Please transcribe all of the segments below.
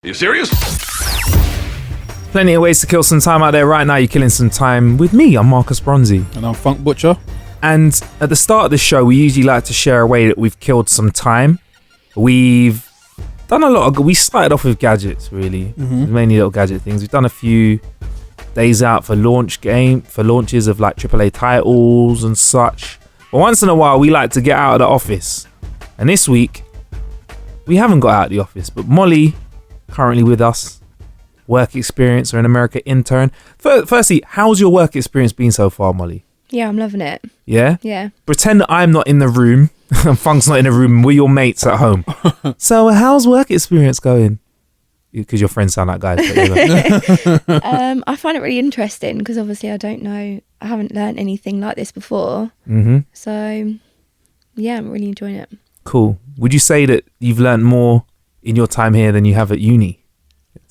You serious? Plenty of ways to kill some time out there. Right now, you're killing some time with me. I'm Marcus Bronzy. And I'm Funk Butcher. And at the start of the show, we usually like to share a way that we've killed some time. We've done a lot of... We started off with gadgets, really. Mainly little gadget things. We've done a few days out for launches of like AAA titles and such. But once in a while, we like to get out of the office. And this week, we haven't got out of the office. But Molly, currently with us, work experience or an America intern. Firstly, how's your work experience been so far, Molly? Yeah, I'm loving it. Yeah? Yeah. Pretend that I'm not in the room and Funk's not in the room and we're your mates at home. So how's work experience going? Because your friends sound like guys. But anyway. I find it really interesting because obviously I haven't learned anything like this before. So yeah, I'm really enjoying it. Cool. Would you say that you've learned more in your time here than you have at uni?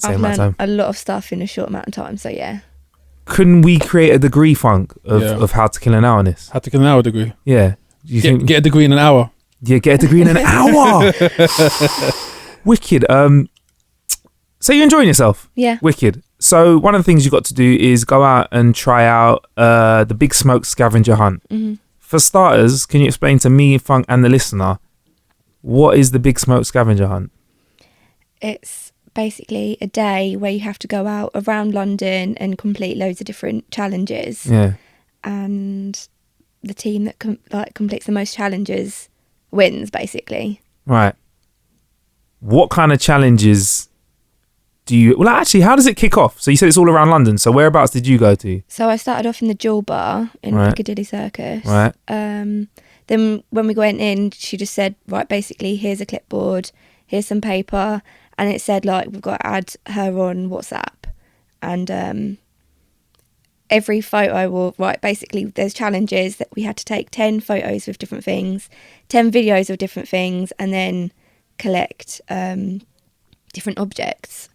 I've learned a lot of stuff in a short amount of time, so yeah. Couldn't we create a degree, Funk, of how to kill an hour on this? How to kill an hour degree. Yeah. Get a degree in an hour. Yeah, get a degree in an hour. Wicked. So you're enjoying yourself? Yeah. Wicked. So one of the things you got to do is go out and try out the Big Smoke Scavenger Hunt. For starters, can you explain to me, Funk, and the listener, what is the Big Smoke Scavenger Hunt? It's basically a day where you have to go out around London and complete loads of different challenges. Yeah. And the team that completes the most challenges wins, basically. Right. What kind of challenges do you... Well, actually, how does it kick off? So you said it's all around London. So whereabouts did you go to? So I started off in the Jewel Bar in Piccadilly Circus. Right. Then when we went in, she just said, right, basically, here's a clipboard, here's some paper, and it said, like, we've got to add her on WhatsApp. And every photo will, right, basically, there's challenges that we had to take 10 photos with different things, 10 videos of different things, and then collect different objects.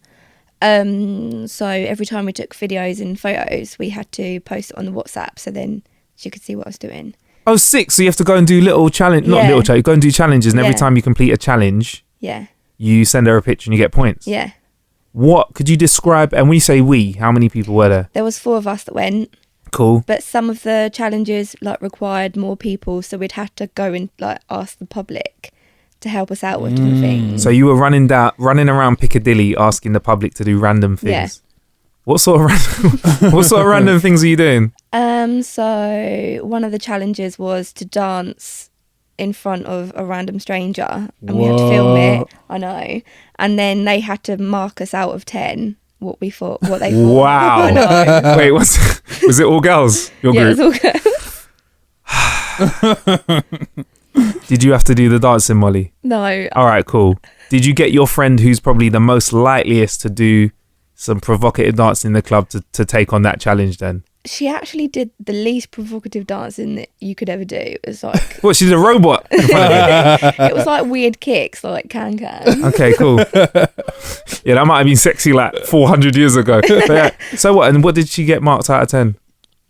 So every time we took videos and photos, we had to post it on the WhatsApp so then she could see what I was doing. Oh, sick. So you have to go and do little challenge, go and do challenges, and every time you complete a challenge, you send her a picture and you get points. Yeah. What could you describe? And when you say we, how many people were there? There was 4 of us that went. Cool. But some of the challenges like required more people, so we'd have to go and like ask the public to help us out with different things. So you were running around Piccadilly asking the public to do random things. Yeah. What sort of random things are you doing? So one of the challenges was to dance in front of a random stranger, and we had to film it. I know, and then they had to mark us out of 10 what they thought. Wow. I know. Wait, was it all girls? Your yeah, group? it was all girls. Did you have to do the dancing, Molly? No. All right, cool. Did you get your friend who's probably the most likeliest to do some provocative dancing in the club to take on that challenge then? She actually did the least provocative dancing that you could ever do. It was like... What, she's a robot in front of you? It was like weird kicks, like can. Okay, cool. Yeah, that might have been sexy like 400 years ago. But yeah. So what, and what did she get marked out of 10?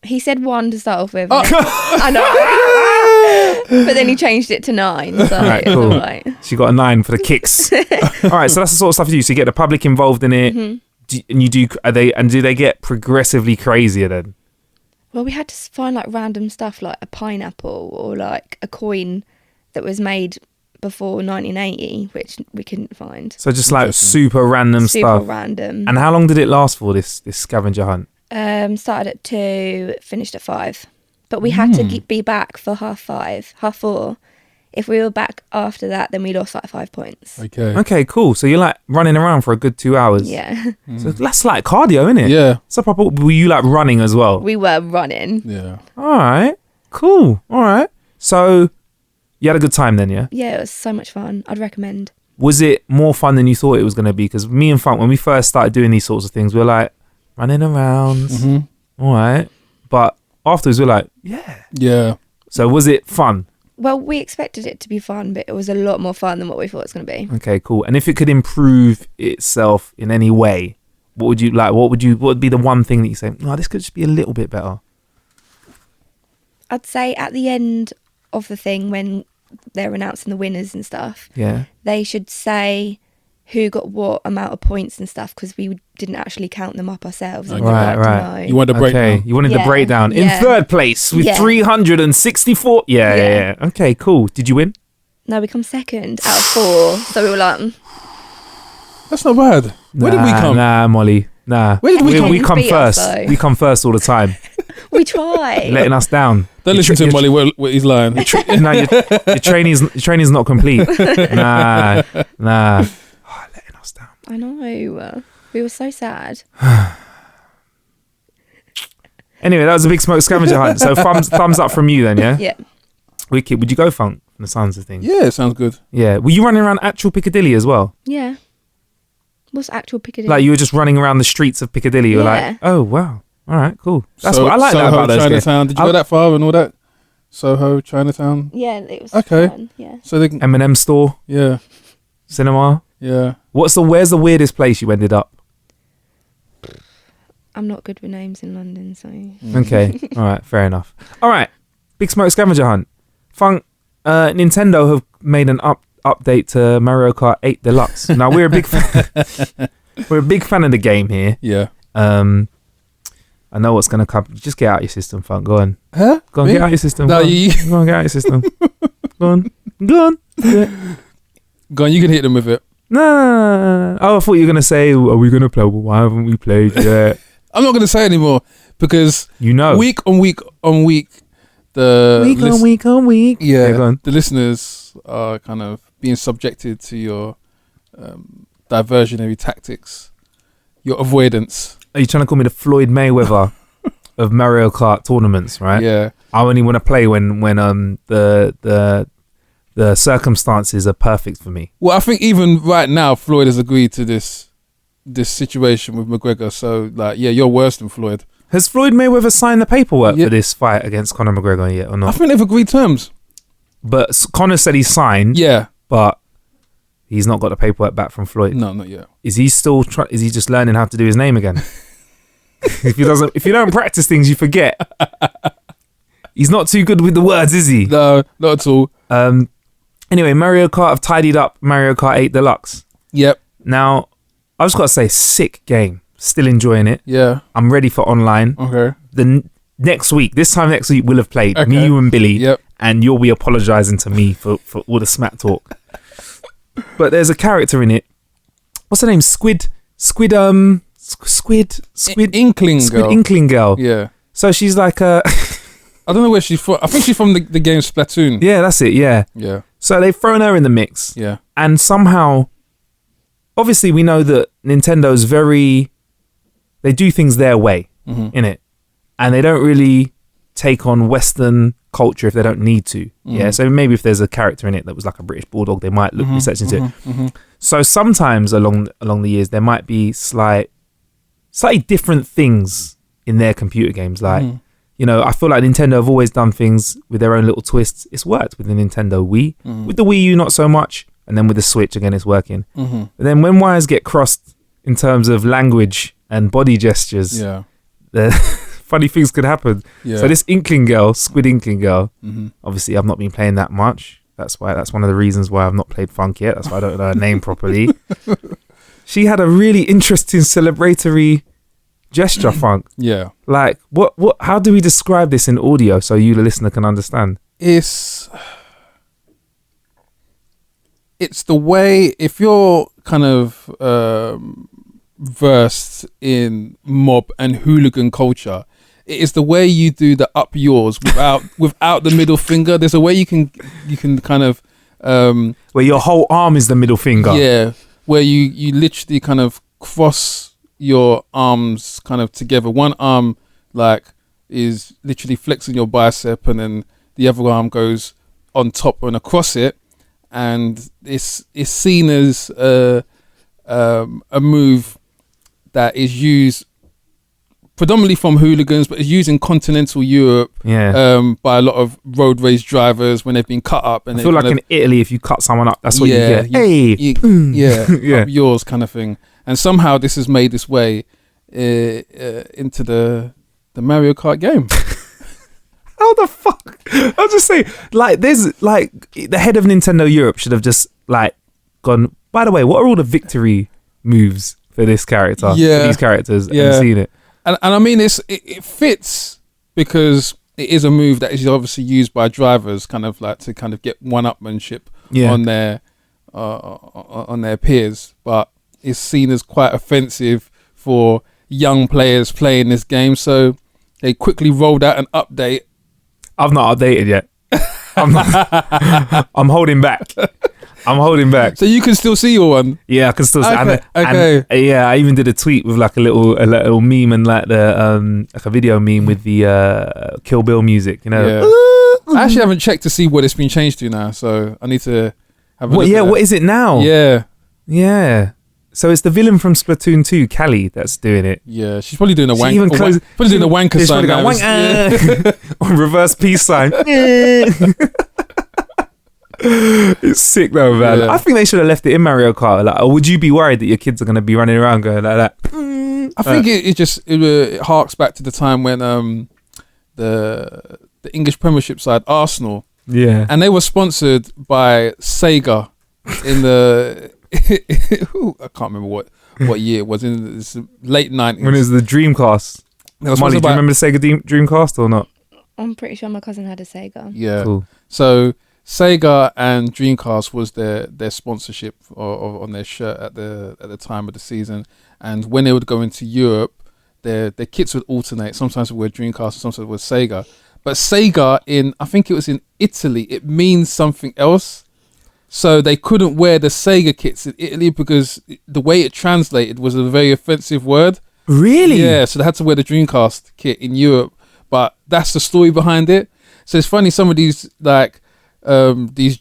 He said 1 to start off with. I know. But then he changed it to 9. So right, it was cool. all right. She got a 9 for the kicks. All right, so that's the sort of stuff you do. So you get the public involved in it. Do they get progressively crazier then? Well, we had to find like random stuff like a pineapple or like a coin that was made before 1980, which we couldn't find. So just like super random stuff. Super random. And how long did it last for, this scavenger hunt? Started at 2, finished at 5. But we had to be back for 4:30. If we were back after that, then we lost like 5 points. Okay, cool. So you're like running around for a good 2 hours. Yeah. So that's like cardio, isn't it? Yeah. So proper. Were you like running as well? We were running. Yeah. All right. Cool. All right. So you had a good time then, yeah? Yeah, it was so much fun. I'd recommend. Was it more fun than you thought it was going to be? Because me and Funk, when we first started doing these sorts of things, we were like running around. All right. But afterwards, we were like, yeah. Yeah. So was it fun? Well, we expected it to be fun, but it was a lot more fun than what we thought it was going to be. Okay, cool. And if it could improve itself in any way, what would you like? What would be the one thing that you say, oh, this could just be a little bit better? I'd say at the end of the thing when they're announcing the winners and stuff, Yeah. they should say who got what amount of points and stuff because we didn't actually count them up ourselves. And Right, we'd like right. to know. You want the breakdown? You wanted the Yeah, breakdown. In yeah. third place with Yeah. 364. Yeah. Okay, cool. Did you win? No, we come second out of 4. So we were like, That's not bad. Where did we come? Nah, Molly. Nah. Where did we come? We come Beat us, first. though. We come first all the time. we tried. Letting us down. Don't listen to him, Molly. Where he's lying. No, your training's not complete. Nah. Oh, letting us down. I know. We were so sad. Anyway, that was a big smoke scavenger hunt. So thumbs up from you then, yeah? Yeah. Wicked. Would you go Funk from the sounds of things? Yeah, sounds good. Yeah. Were you running around actual Piccadilly as well? Yeah. What's actual Piccadilly? Like you were just running around the streets of Piccadilly. You were Yeah. like, oh wow, all right, cool. That's So- what I like that Soho, about those games. Chinatown. Did you go that far and all that? Soho, Chinatown. Yeah, it was Okay. fun. Yeah. So they can. M&M store, Yeah, cinema. yeah. Where's the weirdest place you ended up? I'm not good with names in London, so. Okay, all right, fair enough. All right, big smoke scavenger hunt. Funk, Nintendo have made an update to Mario Kart 8 Deluxe. Now we're a big fan of the game here. Yeah. I know what's gonna come. Just get out your system, Funk. Go on, Huh? go on, Me? get out your system. No, go, you. on, get out your system. Go on. Yeah. Go on. You can hit them with it. No. Oh, I thought you were gonna say, "Are we gonna play?" Well, why haven't we played yet? I'm not going to say anymore because You know, week on week on week, the week on week. yeah, go on. the listeners are kind of being subjected to your diversionary tactics, your avoidance. Are you trying to call me the Floyd Mayweather of Mario Kart tournaments? Right. Yeah, I only want to play when the circumstances are perfect for me. well, I think even right now, Floyd has agreed to this situation with McGregor. So, like, yeah, you're worse than Floyd. Has Floyd Mayweather signed the paperwork Yeah. for this fight against Conor McGregor yet or I not? think they've agreed terms. But Conor said he signed, Yeah, but he's not got the paperwork back from Floyd. no, not yet. Is he still is he just learning how to do his name again? if you don't practice things, you forget. He's not too good with the words, is he? No, not at all. Anyway, Mario Kart have tidied up Mario Kart 8 Deluxe. Yep. Now, I just got to say, sick game. Still enjoying it. Yeah. I'm ready for online. Okay. Next week, we'll have played. Okay. Me, you and Billy. Yep. And you'll be apologising to me for all the smack talk. But there's a character in it. What's her name? Squid Inkling girl. Inkling girl. Yeah. So she's like a... I don't know where she's from. I think she's from the game Splatoon. yeah, that's it. Yeah. Yeah. So they've thrown her in the mix. Yeah. And somehow, obviously, we know that Nintendo's they do things their way, in it. And they don't really take on Western culture if they don't need to. Yeah. So maybe if there's a character in it that was like a British bulldog, they might look research into it. So sometimes along the years, there might be slightly different things in their computer games. Like, you know, I feel like Nintendo have always done things with their own little twists. It's worked with the Nintendo Wii. With the Wii U, not so much. And then with the Switch, again, it's working. But then when wires get crossed in terms of language and body gestures, Yeah. funny things could happen. Yeah. So this Inkling girl, Squid Inkling girl, obviously I've not been playing that much. That's one of the reasons why I've not played Funk yet. That's why I don't know her name properly. She had a really interesting celebratory gesture, Funk. Yeah. Like, what? How do we describe this in audio so you, the listener, can understand? It's the way, if you're kind of versed in mob and hooligan culture, it is the way you do the up yours without the middle finger. There's a way you can kind of Where your whole arm is the middle finger. yeah, where you literally kind of cross your arms kind of together. One arm like is literally flexing your bicep, and then the other arm goes on top and across it, and it's seen as a move that is used predominantly from hooligans, but it's used in continental Europe by a lot of road race drivers when they've been cut up. And I feel like in Italy, if you cut someone up, that's what you get. Yeah, Yeah. up yours kind of thing. And somehow this has made its way into the Mario Kart game. How the fuck? I'll just say, like, there's like the head of Nintendo Europe should have just like gone, By the way, what are all the victory moves for this character? Yeah. For these characters? Yeah. I've seen it. And I mean, it fits because it is a move that is obviously used by drivers, kind of like to kind of get one-upmanship on their peers, but it's seen as quite offensive for young players playing this game. So they quickly rolled out an update. I've not updated yet. I'm holding back. So you can still see your one. Yeah, I can still see. Okay. And, yeah, I even did a tweet with like a little meme and like the like a video meme with the Kill Bill music. You know. Yeah. I actually haven't checked to see what it's been changed to now, so I need to have a look. Yeah, at what is it now? Yeah. So it's the villain from Splatoon 2, Callie, that's doing it. Yeah, she's probably doing a doing a wanker she's sign. Probably going, on reverse peace sign. It's sick though, man. Yeah. I think they should have left it in Mario Kart. Like, or would you be worried that your kids are going to be running around going like that? I think it harks back to the time when the English Premiership side Arsenal, and they were sponsored by Sega in the I can't remember what year it was, in the late 90s when it was the Dreamcast. Molly, do you remember the Sega Dreamcast or not? I'm pretty sure my cousin had a Sega. Yeah, cool. So Sega and Dreamcast was their sponsorship on their shirt at the time of the season, and when they would go into Europe, their kits would alternate. Sometimes it was Dreamcast, sometimes it was Sega. But Sega I think it was in Italy, it means something else. So they couldn't wear the Sega kits in Italy because the way it translated was a very offensive word. Really? Yeah, so they had to wear the Dreamcast kit in Europe. But that's the story behind it. So it's funny, some of these like the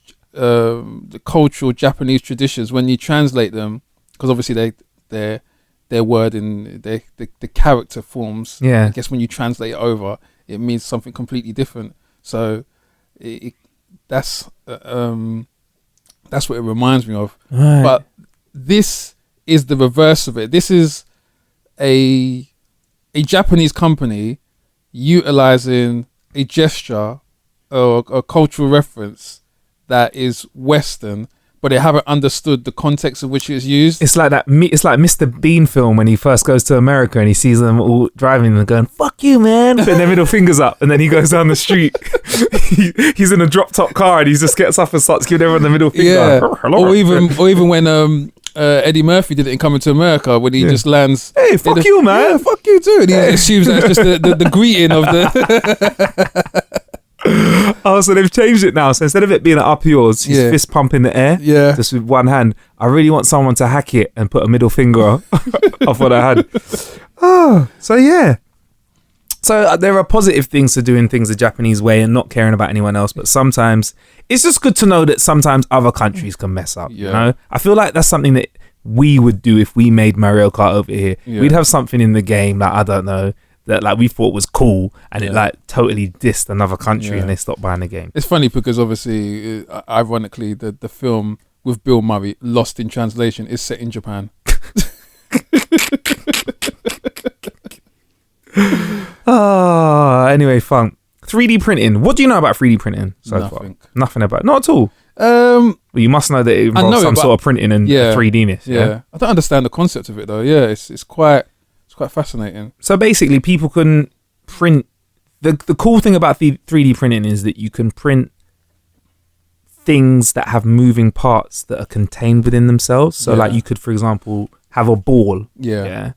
cultural Japanese traditions, when you translate them, because obviously their word in the character forms. Yeah. I guess when you translate it over, it means something completely different. So that's what it reminds me of. Right. But this is the reverse of it. This is a Japanese company utilizing a gesture or a cultural reference that is Western, but they haven't understood the context of which it's used. It's like that. It's like Mr. Bean film when he first goes to America and he sees them all driving and going "fuck you, man," putting their middle fingers up, and then he goes down the street. He's in a drop top car and he just gets up and starts giving everyone the middle finger. Yeah. Hello. Or even when Eddie Murphy did it in Coming to America, when he just lands, "Hey, fuck you, man." Yeah, fuck you too. And he assumes that's just the greeting of the. Oh, so they've changed it now. So instead of it being up yours, he's fist pump in the air, just with one hand. I really want someone to hack it and put a middle finger off what I had. Oh, so yeah. So there are positive things to doing things the Japanese way and not caring about anyone else. But sometimes it's just good to know that sometimes other countries can mess up. Yeah. You know, I feel like that's something that we would do if we made Mario Kart over here. Yeah. We'd have something in the game that I don't know, that like we thought was cool, and it like totally dissed another country and they stopped buying the game. It's funny because obviously, ironically, the film with Bill Murray, Lost in Translation, is set in Japan. Anyway, Funk. 3D printing. What do you know about 3D printing so far? Nothing about. Not at all. Well, you must know that it involves some sort of printing and 3D-ness. Yeah, I don't understand the concept of it though. Yeah, it's quite fascinating. So basically, people can print. The cool thing about the 3D printing is that you can print things that have moving parts that are contained within themselves. So like you could, for example, have a ball. Yeah.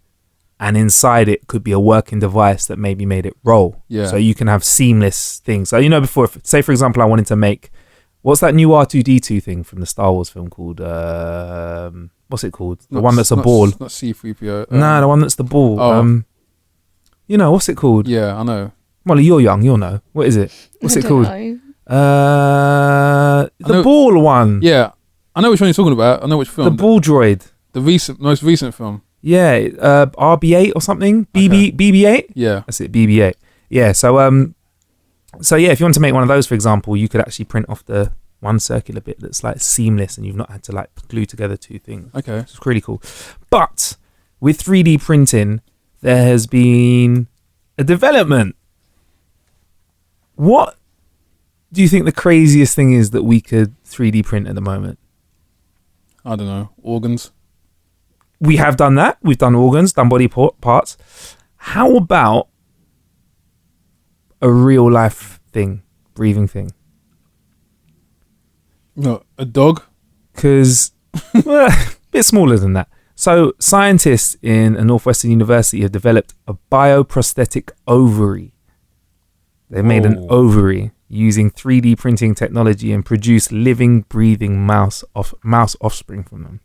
And inside it could be a working device that maybe made it roll. Yeah. So you can have seamless things. So before, say for example, I wanted to make, what's that new R2D2 thing from the Star Wars film called? What's it called? The one that's a ball. Not C-3PO. No, the one that's the ball. Oh. What's it called? Yeah, I know. Molly, you're young, you'll know. What is it? What's it called? Know. The ball one. Yeah, I know which one you're talking about. I know which film. The ball droid. The most recent film. Yeah, RB8 or something. BB8. Yeah, that's it. BB8. Yeah. So if you want to make one of those, for example, you could actually print off the one circular bit that's like seamless, and you've not had to like glue together two things. Okay, it's really cool. But with 3D printing, there has been a development. What do you think the craziest thing is that we could 3D print at the moment? I don't know, organs. We have done that. We've done organs, done body parts. How about a real life thing, breathing thing? No, a dog. Because a bit smaller than that. So scientists in a Northwestern university have developed a bioprosthetic ovary. They made an ovary using 3D printing technology and produced living, breathing mouse offspring from them.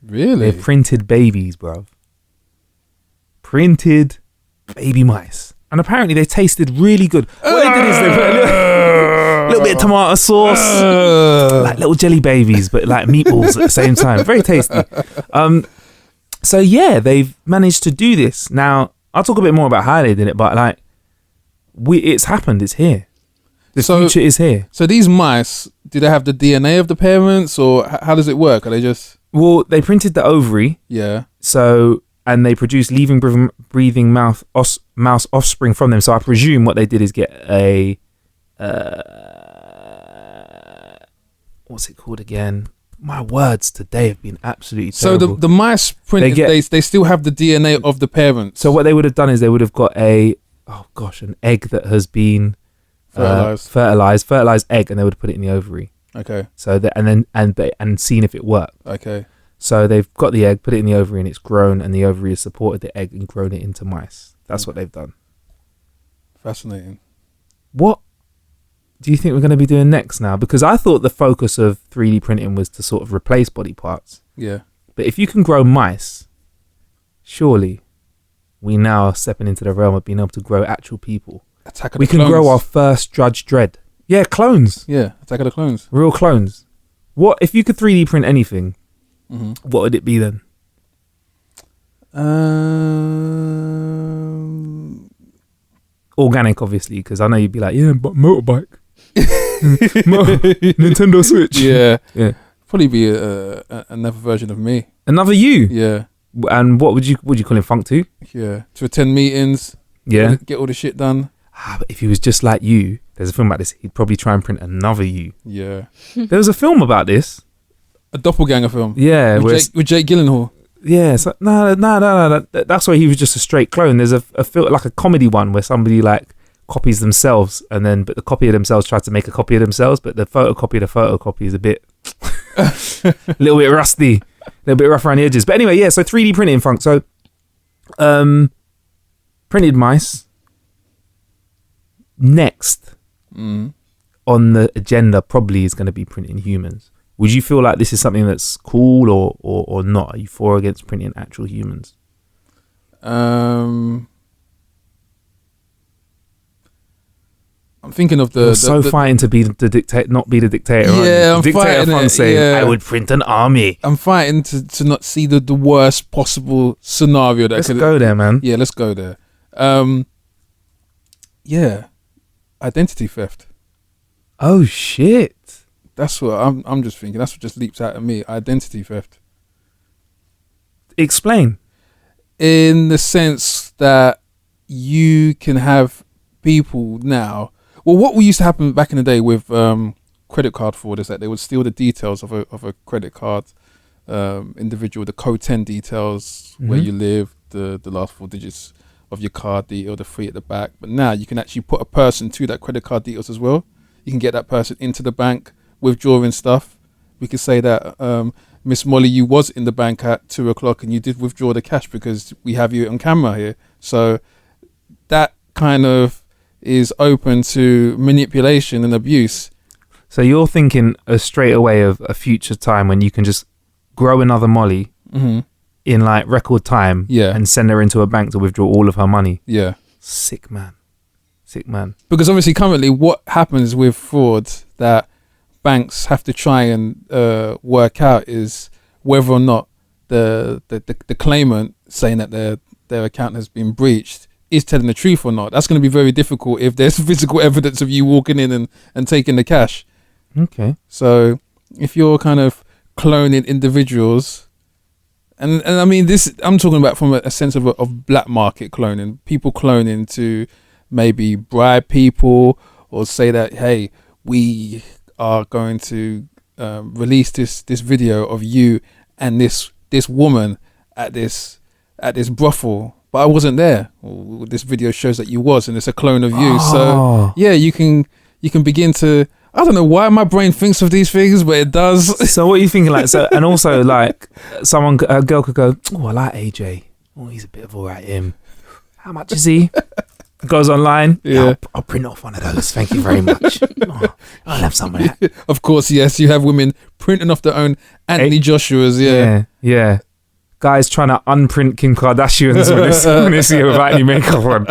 Really? They're printed babies, bruv. Printed baby mice. And apparently they tasted really good. What they did is they put a little bit of tomato sauce, like little jelly babies, but like meatballs at the same time. Very tasty. So yeah, they've managed to do this. Now, I'll talk a bit more about how they did it, but like, it's happened. It's here. The future is here. So these mice, do they have the DNA of the parents, or how does it work? Are they just... Well, they printed the ovary. Yeah. So, and they produced living, breathing mouse offspring from them. So I presume what they did is get a... what's it called again? My words today have been absolutely terrible. So the mice printed, they still have the DNA of the parents. So what they would have done is they would have got an egg that has been fertilized egg, and they would put it in the ovary. Okay. So that and seen if it worked. Okay. So they've got the egg, put it in the ovary, and it's grown, and the ovary has supported the egg and grown it into mice. That's what they've done. Fascinating. What do you think we're going to be doing next now? Because I thought the focus of 3D printing was to sort of replace body parts. Yeah. But if you can grow mice, surely we now are stepping into the realm of being able to grow actual people. We can grow our first Judge Dredd. Yeah, clones. Yeah, Attack of the Clones. Real clones. What if you could 3D print anything? What would it be then? Organic, obviously, because I know you'd be like, yeah, but motorbike. Nintendo Switch. Yeah. Yeah. Probably be another version of me. Another you? Yeah. And what would you call him? Funk 2? Yeah. To attend meetings. Yeah. Get all the shit done. But if he was just like you, there's a film about this, he'd probably try and print another you. Yeah. There was a film about this. A doppelganger film. Yeah. With Jake Gyllenhaal. Yeah. So, no. That's why he was just a straight clone. There's a film, like a comedy one where somebody like copies themselves, but the copy of themselves tries to make a copy of themselves, but the photocopy of the photocopy is a bit, a little bit rusty, a little bit rough around the edges. But anyway, yeah. So 3D printing, Funk. So, printed mice. Next on the agenda probably is going to be printing humans. Would you feel like this is something that's cool or not? Are you for or against printing actual humans? I'm thinking of fighting to be the dictator, not be the dictator. Yeah, I'm dictator fighting saying, I would print an army. I'm fighting to not see the worst possible scenario. Let's go there, man. Yeah, let's go there. Yeah, identity theft. Oh shit! That's what I'm just thinking. That's what just leaps out at me. Identity theft. Explain. In the sense that you can have people now. Well, what used to happen back in the day with credit card fraud is that they would steal the details of a credit card individual, the code 10 details, where you live, the last 4 digits of your card detail, the 3 at the back. But now you can actually put a person to that credit card details as well. You can get that person into the bank, withdrawing stuff. We could say that Miss Molly, you was in the bank at 2:00 and you did withdraw the cash because we have you on camera here. So that kind of is open to manipulation and abuse. So you're thinking straight away of a future time when you can just grow another Molly in like record time and send her into a bank to withdraw all of her money. Yeah. Sick man. Because obviously currently what happens with fraud that banks have to try and work out is whether or not the claimant saying that their account has been breached is telling the truth or not. That's going to be very difficult if there's physical evidence of you walking in and taking the cash. Okay. So if you're kind of cloning individuals, and I mean this, I'm talking about from a sense of black market cloning, people cloning to maybe bribe people or say that, hey, we are going to released this video of you and this woman at this brothel, but I wasn't there. Well, this video shows that you was, and it's a clone of you. So yeah, you can begin to. I don't know why my brain thinks of these things, but it does. So what are you thinking? Like, so, and also like a girl could go, oh, I like AJ. Oh, he's a bit of alright him. How much is he? Goes online. Yeah. I'll print off one of those. Thank you very much. Oh, I'll have some of that. Of course, yes. You have women printing off their own Anthony Joshua's. Yeah. Guys trying to unprint Kim Kardashian's when they see her without any makeup on.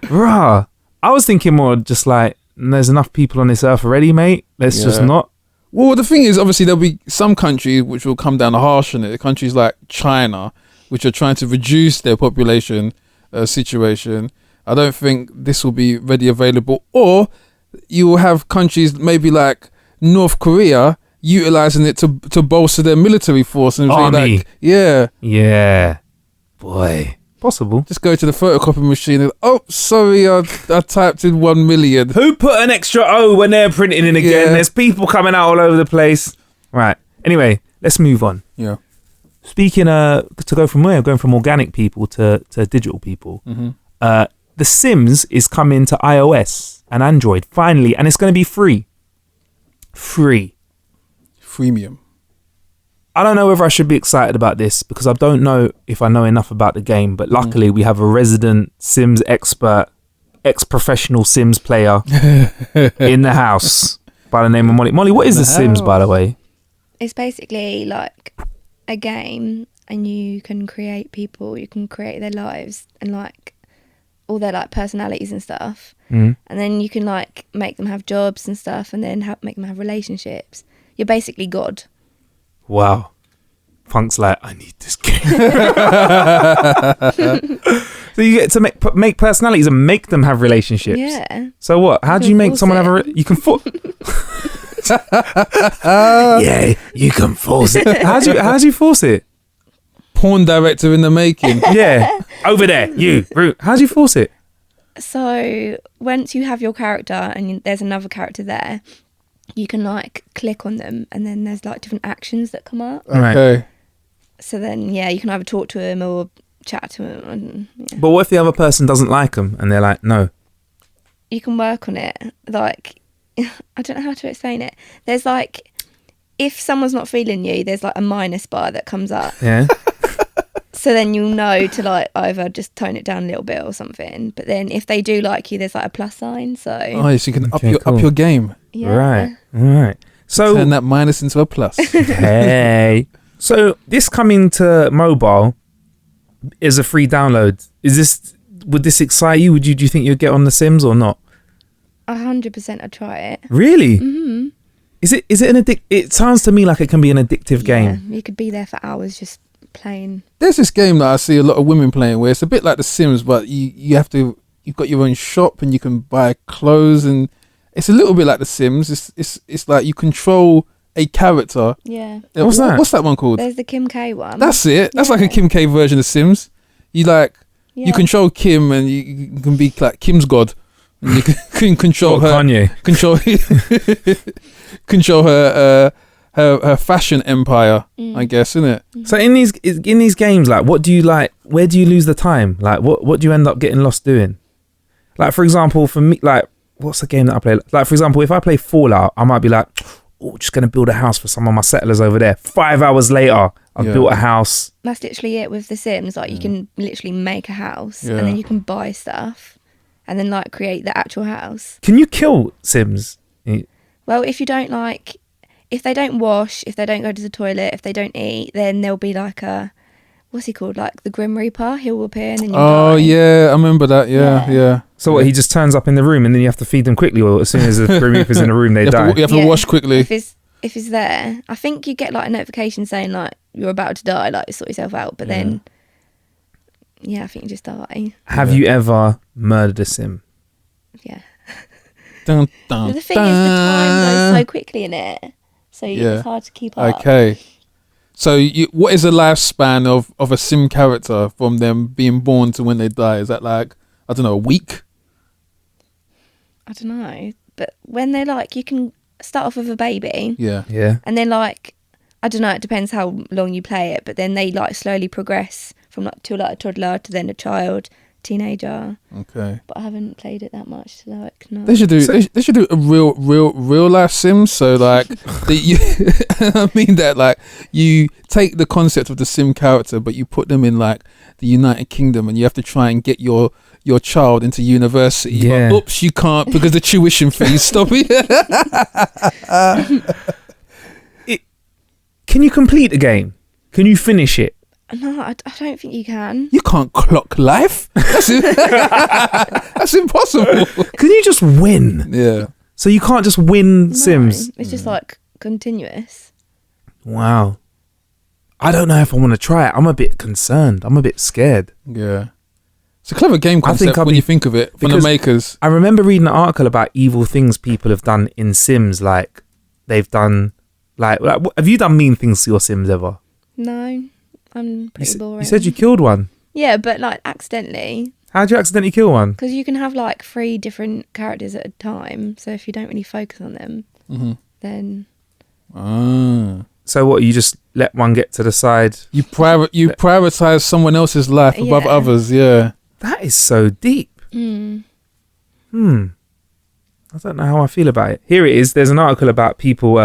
Bruh. I was thinking more just like, there's enough people on this earth already, mate. Let's just not. Well, the thing is, obviously, there'll be some countries which will come down harsh on it. Countries like China, which are trying to reduce their population situation. I don't think this will be ready available. Or you will have countries maybe like North Korea utilizing it to bolster their military force and Army. like, yeah, boy. Possible. Just go to the photocopy machine and, oh, sorry, I typed in 1 million. Who put an extra O when they're printing in again? Yeah. There's people coming out all over the place. Right. Anyway, let's move on. Yeah. Speaking to go from where? Going from organic people to digital people. Mm-hmm. The Sims is coming to iOS and Android finally, and it's going to be free. Freemium. I don't know whether I should be excited about this because I don't know if I know enough about the game, but luckily we have a resident Sims expert, ex-professional Sims player in the house by the name of Molly. Molly, what is the Sims, by the way? It's basically like a game, and you can create people, you can create their lives and like all their like personalities and stuff. And then you can like make them have jobs and stuff, and then make them have relationships. You're basically God. Wow. Funk's like, I need this game. So you get to make personalities and make them have relationships. Yeah. So what? How do you make someone have you can force yeah, you can force it. How do you force it? Porn director in the making. Yeah. Over there, you. How do you force it? So once you have your character and there's another character there, you can like click on them, and then there's like different actions that come up. Okay. So then, yeah, you can either talk to him or chat to him. And, yeah. But what if the other person doesn't like them and they're like, no? You can work on it. Like, I don't know how to explain it. There's like, if someone's not feeling you, there's like a minus bar that comes up. Yeah. So then you'll know to like either just tone it down a little bit or something. But then if they do like you, there's like a plus sign. So Oh, so you can Okay, up your game. yeah. Right. So Turn that minus into a plus. hey. So this coming to mobile is a free download. Would this excite you? Do you think you'd get on The Sims or not? 100% I'd try it. Really? Mm-hmm. Is it it sounds to me like it can be an addictive game. Yeah, you could be there for hours just playing. There's this game that I see a lot of women playing where it's a bit like The Sims, but you've got your own shop and you can buy clothes, and it's a little bit like The Sims. It's like you control a character. Yeah. What's that? What's that one called? There's the Kim K one. That's it. That's like a Kim K version of Sims. You Yeah. you control Kim, and you can be like Kim's god. And you can control her. Kanye. Control her fashion empire. I guess, isn't it? So in these games, like, what do you like? Where do you lose the time? Like, what do you end up getting lost doing? Like, for example, for me, like, what's the game that I play? Like, for example, if I play Fallout, I might be like, oh, just gonna build a house for some of my settlers over there. 5 hours later, I've built a house. That's literally it with The Sims. Like, you can literally make a house, Yeah. and then you can buy stuff, and then like create the actual house. Can you kill Sims? Well, if you don't like, if they don't wash, if they don't go to the toilet, if they don't eat, then there'll be like what's he called? Like the Grim Reaper. He'll appear and then you Oh die. yeah, I remember that. Yeah. So what? He just turns up in the room and then you have to feed them quickly, or as soon as the Grim Reaper's in the room, they die. You have to Yeah. wash quickly. If he's there, I think you get like a notification saying like you're about to die, like sort yourself out. But then, yeah, I think you just die. Have you ever murdered a Sim? Yeah. Dun, dun, The thing is, the time goes so quickly in it, so it's hard to keep up. Okay. So what is the lifespan of a Sim character from them being born to when they die? Is that like, I don't know, a week? I don't know, but when they're like, you can start off with a baby, Yeah. Yeah. and then like I don't know, it depends how long you play it, but then they like slowly progress from like to like a toddler to then a child, teenager. Okay. But I haven't played it that much to like know. They should do. They should do a real life Sims. So like, I mean that like you take the concept of the Sim character, but you put them in like the United Kingdom, and you have to try and get your child into university. Yeah. But, oops, you can't because the tuition fees. Stop it. Can you complete the game? Can you finish it? No, I don't think you can. You can't clock life. That's impossible. Can you just win? Yeah. So you can't just win No, Sims? it's just like continuous. Wow. I don't know if I want to try it. I'm a bit concerned. I'm a bit scared. Yeah. It's a clever game concept when you think of it from the because makers. I remember reading an article about evil things people have done in Sims. Like they've done, like have you done mean things to your Sims ever? No, I'm pretty boring. You said you killed one. Yeah, but like accidentally. How'd you accidentally kill one? Because you can have like 3 different characters at a time. So if you don't really focus on them, then... Ah. So what, you just let one get to the side? You prioritize someone else's life above others, yeah. That is so deep. I don't know how I feel about it. Here it is. There's an article about people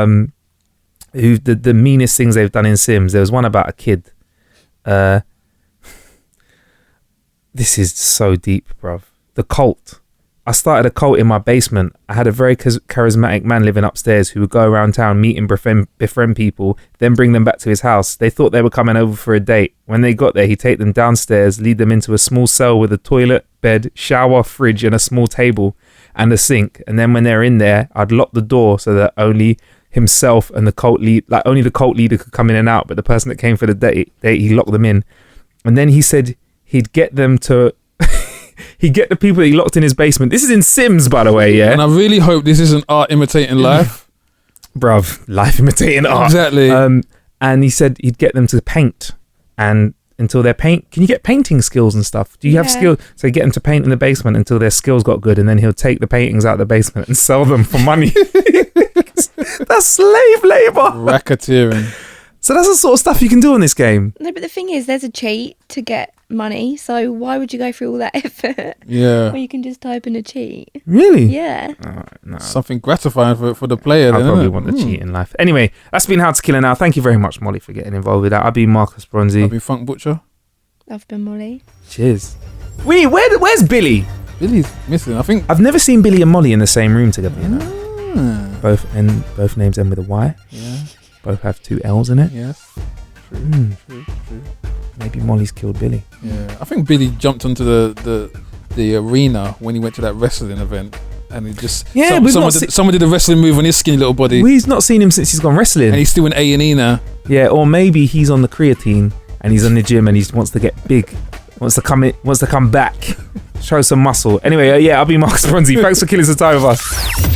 who the meanest things they've done in Sims. There was one about a kid. This is so deep, bruv. The cult. I started a cult in my basement. I had a very charismatic man living upstairs who would go around town, meet and befriend people, then bring them back to his house. They thought they were coming over for a date. When they got there, he'd take them downstairs, lead them into a small cell with a toilet, bed, shower, fridge, and a small table and a sink. And then when they're in there, I'd lock the door so that only himself and the cult lead, like only the cult leader could come in and out, but the person that came for the date, he locked them in. And then he said he'd get them to... He'd get the people that he locked in his basement. This is in Sims, by the way, yeah? And I really hope this isn't art imitating life. Bruv, life imitating art. Exactly. And he said he'd get them to paint. And until their paint... Can you get painting skills and stuff? Do you have skills? So he'd get them to paint in the basement until their skills got good. And then he'll take the paintings out of the basement and sell them for money. That's slave labour. Racketeering. So that's the sort of stuff you can do on this game. No, but the thing is, there's a cheat to get money. So why would you go through all that effort? Yeah. Where you can just type in a cheat. Really? Yeah. No. Something gratifying for the player. I then, probably isn't it? want the cheat in life. Anyway, that's been How to Kill It Now. Thank you very much, Molly, for getting involved with that. I've been Marcus Bronzy. I've been Funk Butcher. I've been Molly. Cheers. Where's Billy? Billy's missing. I think I've never seen Billy and Molly in the same room together. You know? Both names end with a Y. Yeah. Both have 2 L's in it. Yes. True. Maybe Molly's killed Billy. Yeah. I think Billy jumped onto the arena when he went to that wrestling event, and he just someone did a wrestling move on his skinny little body. We've not seen him since he's gone wrestling. And he's still in A&E now. Yeah, or maybe he's on the creatine and he's in the gym and he wants to get big, wants to come back, show some muscle. Anyway, I'll be Marcus Bronzy. Thanks for killing some time with us.